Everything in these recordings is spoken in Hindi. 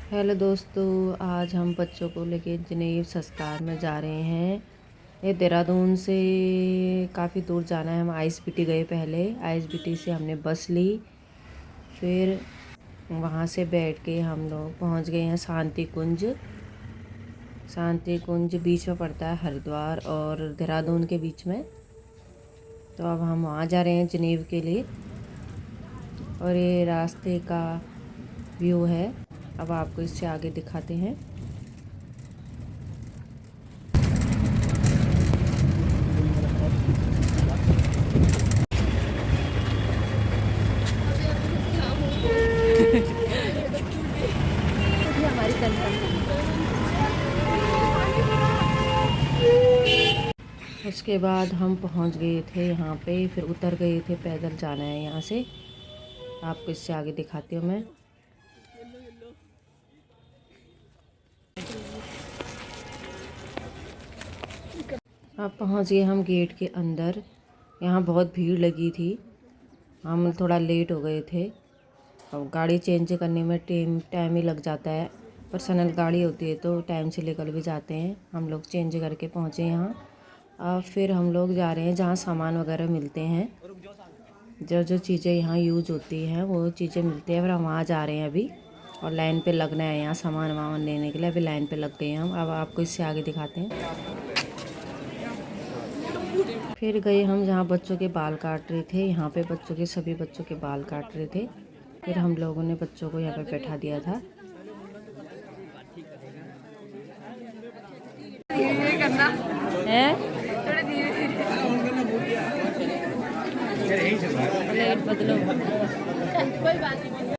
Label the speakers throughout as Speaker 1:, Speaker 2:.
Speaker 1: हेलो दोस्तों, आज हम बच्चों को लेके जनेब संस्कार में जा रहे हैं। ये देहरादून से काफ़ी दूर जाना है। हम आईएसबीटी गए, पहले आईएसबीटी से हमने बस ली, फिर वहाँ से बैठ के हम लोग पहुँच गए हैं शांति कुंज। शांति कुंज बीच में पड़ता है हरिद्वार और देहरादून के बीच में। तो अब हम वहाँ जा रहे हैं जनेब के लिए। और ये रास्ते का व्यू है, अब आपको इससे आगे दिखाते हैं। उसके बाद हम पहुंच गए थे यहाँ पे, फिर उतर गए थे। पैदल जाना है यहाँ से, आपको इससे आगे दिखाती हूँ मैं। अब पहुँच गए हम गेट के अंदर। यहाँ बहुत भीड़ लगी थी, हम थोड़ा लेट हो गए थे। अब गाड़ी चेंज करने में टाइम ही लग जाता है। पर्सनल गाड़ी होती है तो टाइम से लेकर भी जाते हैं। हम लोग चेंज करके पहुँचे यहाँ। अब फिर हम लोग जा रहे हैं जहाँ सामान वगैरह मिलते हैं, जो चीज़ें यहाँ यूज होती हैं वो चीज़ें मिलती हैं। फिर हम वहाँ जा रहे हैं अभी, और लाइन पे लगना है यहाँ सामान वामान लेने के लिए। अभी लाइन पे लग गए हम, अब आपको इससे आगे दिखाते हैं। फिर गए हम जहाँ बच्चों के बाल काट रहे थे। यहाँ पे सभी बच्चों के बाल काट रहे थे। फिर हम लोगों ने बच्चों को यहाँ पे बैठा दिया था। है प्लेट बदलो। कोई बात
Speaker 2: नहीं,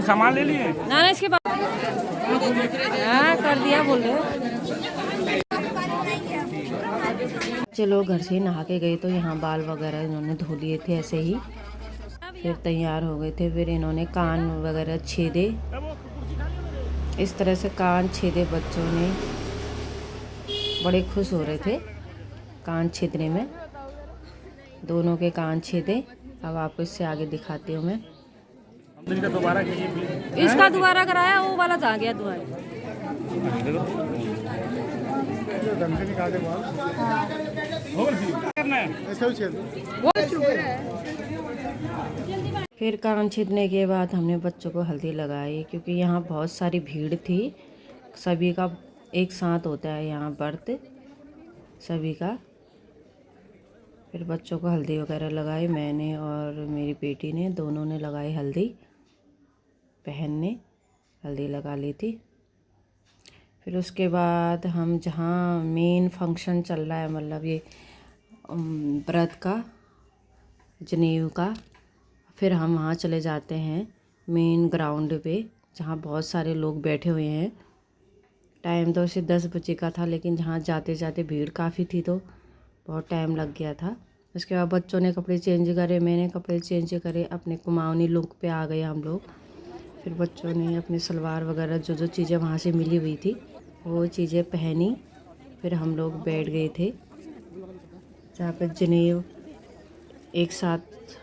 Speaker 2: सामान ले लिए
Speaker 1: ना इसके बाद कर दिया बोल रहे। चलो, घर से नहा के गए तो यहाँ बाल वगैरह इन्होंने धो लिए थे ऐसे ही। फिर तैयार हो गए थे। फिर इन्होंने कान वगैरह छेदे, इस तरह से कान छेदे बच्चों ने। बड़े खुश हो रहे थे कान छेदने में, दोनों के कान छेदे। अब आपको इससे आगे दिखाती हूँ मैं। इसका दोबारा कराया, वो वाला जा गया दोबारा। फिर कान छीदने के बाद हमने बच्चों को हल्दी लगाई, क्योंकि यहाँ बहुत सारी भीड़ थी। सभी का एक साथ होता है यहाँ व्रत सभी का। फिर बच्चों को हल्दी वगैरह लगाई, मैंने और मेरी बेटी ने, दोनों ने लगाई हल्दी। बहन ने हल्दी लगा ली थी। फिर उसके बाद हम जहाँ मेन फंक्शन चल रहा है, मतलब ये व्रत का, जनेऊ का, फिर हम वहाँ चले जाते हैं मेन ग्राउंड पे, जहाँ बहुत सारे लोग बैठे हुए हैं। टाइम तो उसे 10 बजे का था, लेकिन जहाँ जाते जाते भीड़ काफ़ी थी तो बहुत टाइम लग गया था। उसके बाद बच्चों ने कपड़े चेंज करे, मैंने कपड़े चेंज करे, अपने कुमाऊनी लुक पे आ गए हम लोग। फिर बच्चों ने अपने सलवार वगैरह जो चीज़ें वहाँ से मिली हुई थी वो चीज़ें पहनी। फिर हम लोग बैठ गए थे जहाँ पे जनेऊ एक साथ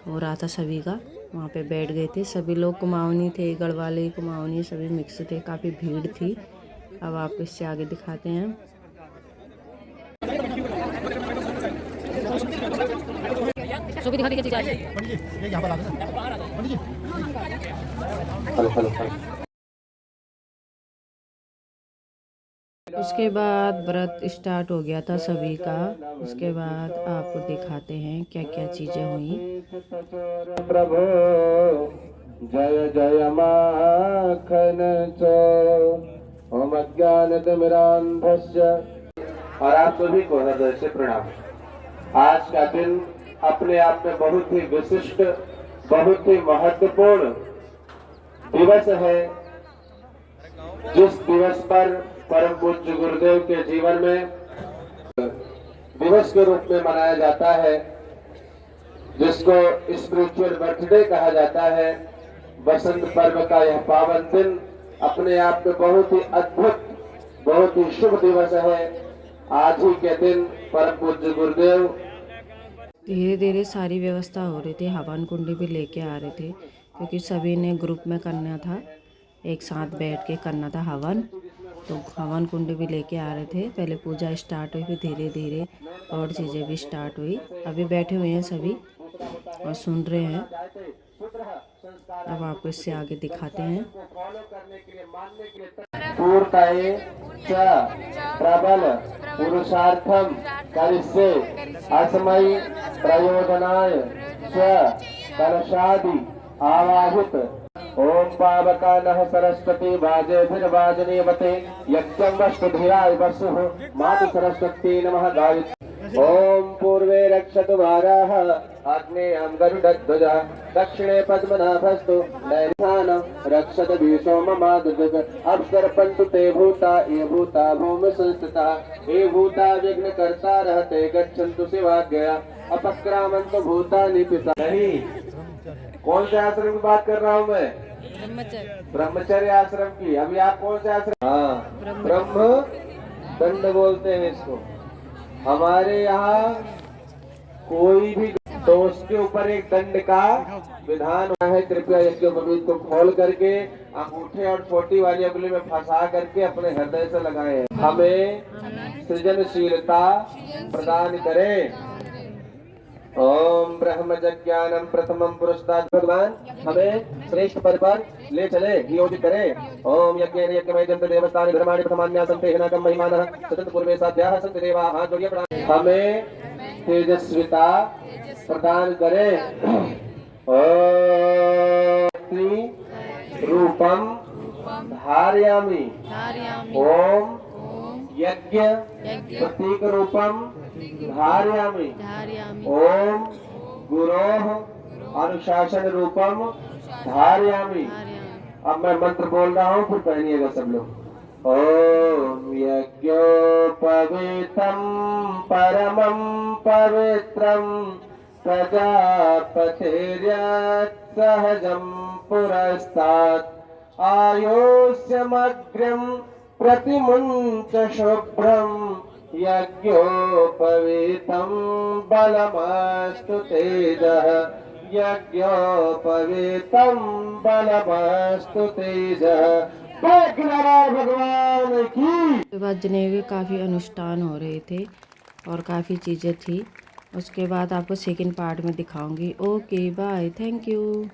Speaker 1: हो रहा था सभी का, वहाँ पे बैठ गए थे। सभी लोग कुमाऊनी थे, गढ़वाले कुमाऊनी सभी मिक्स थे, काफ़ी भीड़ थी। अब आपको इससे आगे दिखाते हैं। उसके बाद व्रत स्टार्ट हो गया था सभी का। उसके बाद आपको दिखाते हैं क्या क्या चीजें हुई।
Speaker 3: प्रभु जय जय माखन चो ओम अज्ञानतिमिरान्धस्य। और आप सभी को हृदय से प्रणाम। आज का दिन अपने आप में बहुत ही विशिष्ट, बहुत ही महत्वपूर्ण दिवस है। जिस दिवस पर परम पूज्य गुरुदेव के जीवन में दिवस के रूप में मनाया जाता है, जिसको स्पिरिचुअल बर्थडे कहा जाता है। बसंत पर्व का यह पावन दिन अपने आप में बहुत ही अद्भुत, बहुत ही शुभ दिवस है। आज ही के दिन परम पूज्य गुरुदेव
Speaker 1: धीरे धीरे सारी व्यवस्था हो रही थी। हवन कुंडी भी लेके आ रहे थे क्योंकि सभी ने ग्रुप में करना था, एक साथ बैठ के करना था हवन। तो हवन कुंडी भी लेके आ रहे थे। पहले पूजा स्टार्ट हुई, फिर धीरे धीरे और चीज़ें भी स्टार्ट हुई। अभी बैठे हुए हैं सभी और सुन रहे हैं। अब आपको इससे आगे दिखाते हैं।
Speaker 3: पूर्तये च प्रबल पुरुषार्थम करिष्ये अस्मै प्रयोजनाय च कलशादि आवाहित ओम पावकानः सरस्वती वाजेभिर्वाजनीवते यज्ञं वस्तुधियाय वसुः मातु सरस्वती नमः गायत्री। ओम पूर्वे रक्षतु वाराः आग्नेयं गरुडध्वजः दक्षिणे पद्मनाभस्तु नैधानं रक्षत विसोममादृग अवसर्पन्तु ते भूता ये भूता भूमि संस्थिता ये भूता विघ्नकर्ता रहते गच्छन्तु शिवाज्ञया अपक्रामन्तु भूतानि पिता। नहीं, कौन से आश्रम की बात कर रहा हूँ मैं? ब्रह्मचर्य आश्रम की। अभी आप कौन से आश्रम? हाँ, ब्रह्म दंड बोलते हैं इसको। हमारे यहाँ कोई भी तो उसके ऊपर एक दंड का विधान है। कृपया यज्ञोपवीत को खोल करके अंगूठे और छोटी वाली उंगली में फंसा करके अपने हृदय से लगाए। हमें सृजनशीलता प्रदान करें। ओम ब्रह्मज्ञानम प्रथमम पुरुषार्थ भगवान हमें श्रेष्ठ पद पर ले चले, नियोजित करें। ओम यज्ञेन यज्ञमय जन्त देवतानि धर्माणि प्रथमान्या सन्ते हिनाकं महिमानः सतत पूर्वे साध्याः सन्ति देवाः। हाथ जोड़िए प्रणाम। हमें तेजस्विता प्रदान करें। ओम रूपम धारयामि ओम यज्ञ प्रतीक रूपम धारयामि ओम गुरोः अनुशासन रूपम धारयामि। अब मैं मंत्र बोल रहा हूँ, फिर पहनिएगा सब लोग। ओम यज्ञोपवीतं परमं पवित्रं प्रजापतिर्यत् सहजं पुरस्तात् आयुष्यमग्र्यं प्रतिमुञ्च शुभ्रं यज्ञोपवीतं बलमस्तु तेजः यज्ञोपवीतं बलमस्तु तेजः। भगवान की।
Speaker 1: उसके बाद जनेवे काफ़ी अनुष्ठान हो रहे थे और काफ़ी चीज़ें थी। उसके बाद आपको सेकंड पार्ट में दिखाऊंगी। Okay bye, thank you.